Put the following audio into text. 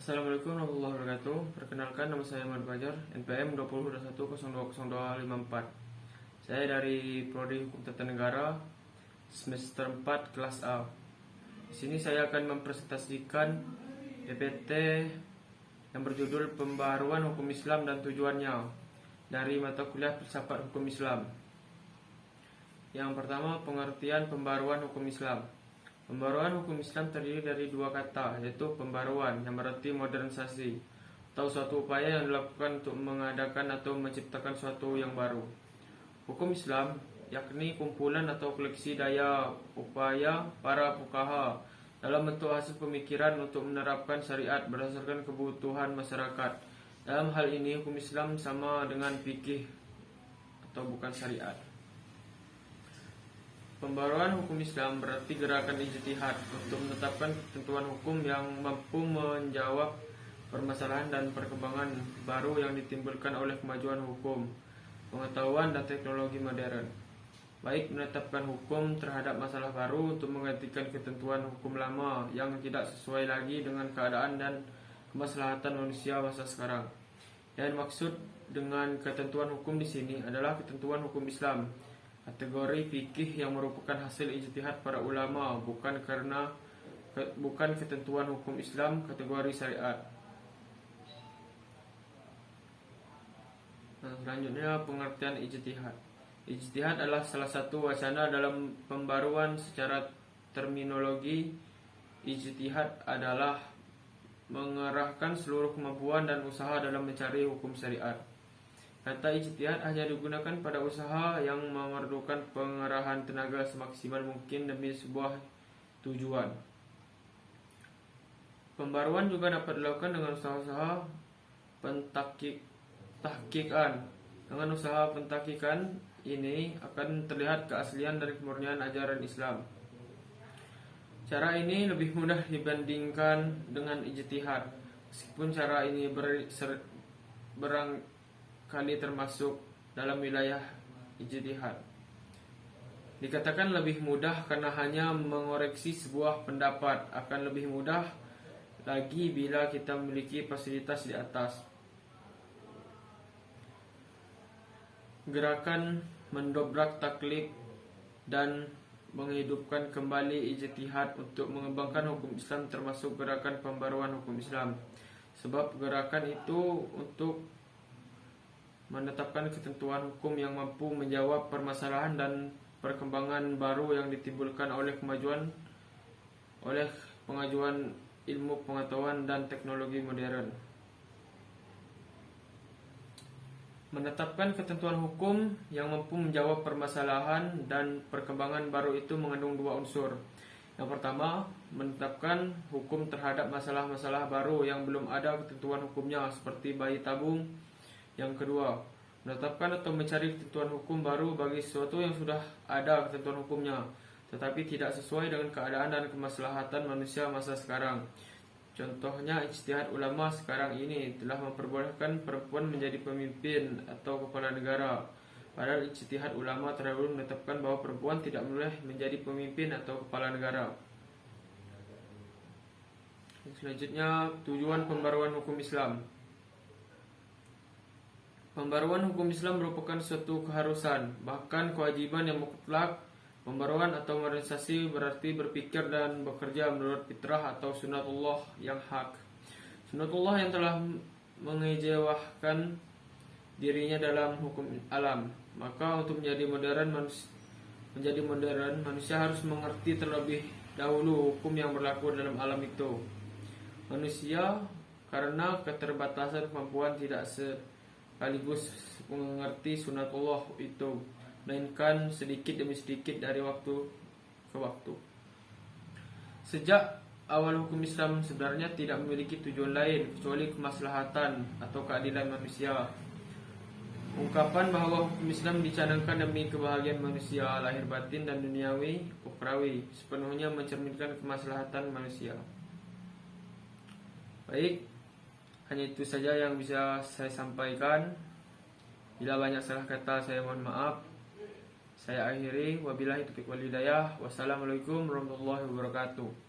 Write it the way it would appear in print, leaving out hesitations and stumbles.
Assalamualaikum warahmatullahi wabarakatuh. Perkenalkan, nama saya Muhammad Fajar, NPM 2021020254. Saya dari Prodi Hukum Tata Negara semester 4 kelas A. Di sini saya akan mempresentasikan PPT yang berjudul Pembaharuan Hukum Islam dan Tujuannya dari mata kuliah Filsafat Hukum Islam. Yang pertama, pengertian pembaharuan hukum Islam. Pembaruan hukum Islam terdiri dari dua kata, yaitu pembaruan yang berarti modernisasi atau suatu upaya yang dilakukan untuk mengadakan atau menciptakan suatu yang baru. Hukum Islam yakni kumpulan atau koleksi daya upaya para fuqaha dalam bentuk hasil pemikiran untuk menerapkan syariat berdasarkan kebutuhan masyarakat. Dalam hal ini hukum Islam sama dengan fikih atau bukan syariat. Pembaruan hukum Islam berarti gerakan ijtihad untuk menetapkan ketentuan hukum yang mampu menjawab permasalahan dan perkembangan baru yang ditimbulkan oleh kemajuan hukum, pengetahuan dan teknologi modern. Baik menetapkan hukum terhadap masalah baru untuk menggantikan ketentuan hukum lama yang tidak sesuai lagi dengan keadaan dan kemaslahatan manusia masa sekarang. Dan maksud dengan ketentuan hukum di sini adalah ketentuan hukum Islam, kategori fikih yang merupakan hasil ijtihad para ulama, bukan ketentuan hukum Islam kategori syariat. Selanjutnya, pengertian ijtihad. Ijtihad adalah salah satu wacana dalam pembaruan. Secara terminologi, ijtihad adalah mengerahkan seluruh kemampuan dan usaha dalam mencari hukum syariat. Kata ijtihad hanya digunakan pada usaha yang memerlukan pengerahan tenaga semaksimal mungkin demi sebuah tujuan. Pembaruan juga dapat dilakukan dengan usaha-usaha tahqiqan. Dengan usaha pentahqiqan ini akan terlihat keaslian dan kemurnian ajaran Islam. Cara ini lebih mudah dibandingkan dengan ijtihad, meskipun cara ini kali termasuk dalam wilayah ijtihad. Dikatakan lebih mudah karena hanya mengoreksi sebuah pendapat, akan lebih mudah lagi bila kita memiliki fasilitas di atas. Gerakan mendobrak taklid dan menghidupkan kembali ijtihad untuk mengembangkan hukum Islam termasuk gerakan pembaruan hukum Islam. Sebab gerakan itu untuk menetapkan ketentuan hukum yang mampu menjawab permasalahan dan perkembangan baru yang ditimbulkan oleh pengajuan ilmu pengetahuan dan teknologi modern. Menetapkan ketentuan hukum yang mampu menjawab permasalahan dan perkembangan baru itu mengandung dua unsur. Yang pertama, menetapkan hukum terhadap masalah-masalah baru yang belum ada ketentuan hukumnya seperti bayi tabung. Yang kedua, menetapkan atau mencari ketentuan hukum baru bagi sesuatu yang sudah ada ketentuan hukumnya, tetapi tidak sesuai dengan keadaan dan kemaslahatan manusia masa sekarang. Contohnya, ijtihad ulama sekarang ini telah memperbolehkan perempuan menjadi pemimpin atau kepala negara. Padahal ijtihad ulama terdahulu menetapkan bahwa perempuan tidak boleh menjadi pemimpin atau kepala negara. Selanjutnya, tujuan pembaruan hukum Islam. Pembaruan hukum Islam merupakan suatu keharusan, bahkan kewajiban yang mutlak. Pembaruan atau modernisasi berarti berpikir dan bekerja menurut fitrah atau sunatullah yang hak. Sunatullah yang telah mengejawahkan dirinya dalam hukum alam. Maka untuk menjadi modern, manusia harus mengerti terlebih dahulu hukum yang berlaku dalam alam itu. Manusia karena keterbatasan kemampuan tidak sekaligus mengerti sunatullah itu, melainkan sedikit demi sedikit dari waktu ke waktu. Sejak awal hukum Islam sebenarnya tidak memiliki tujuan lain kecuali kemaslahatan atau keadilan manusia. Ungkapan bahwa hukum Islam dicanangkan demi kebahagiaan manusia lahir batin dan duniawi ukhrawi sepenuhnya mencerminkan kemaslahatan manusia. Baik, hanya itu saja yang bisa saya sampaikan. Bila banyak salah kata, saya mohon maaf. Saya akhiri, wabillahi taufiq wal hidayah. Wassalamualaikum warahmatullahi wabarakatuh.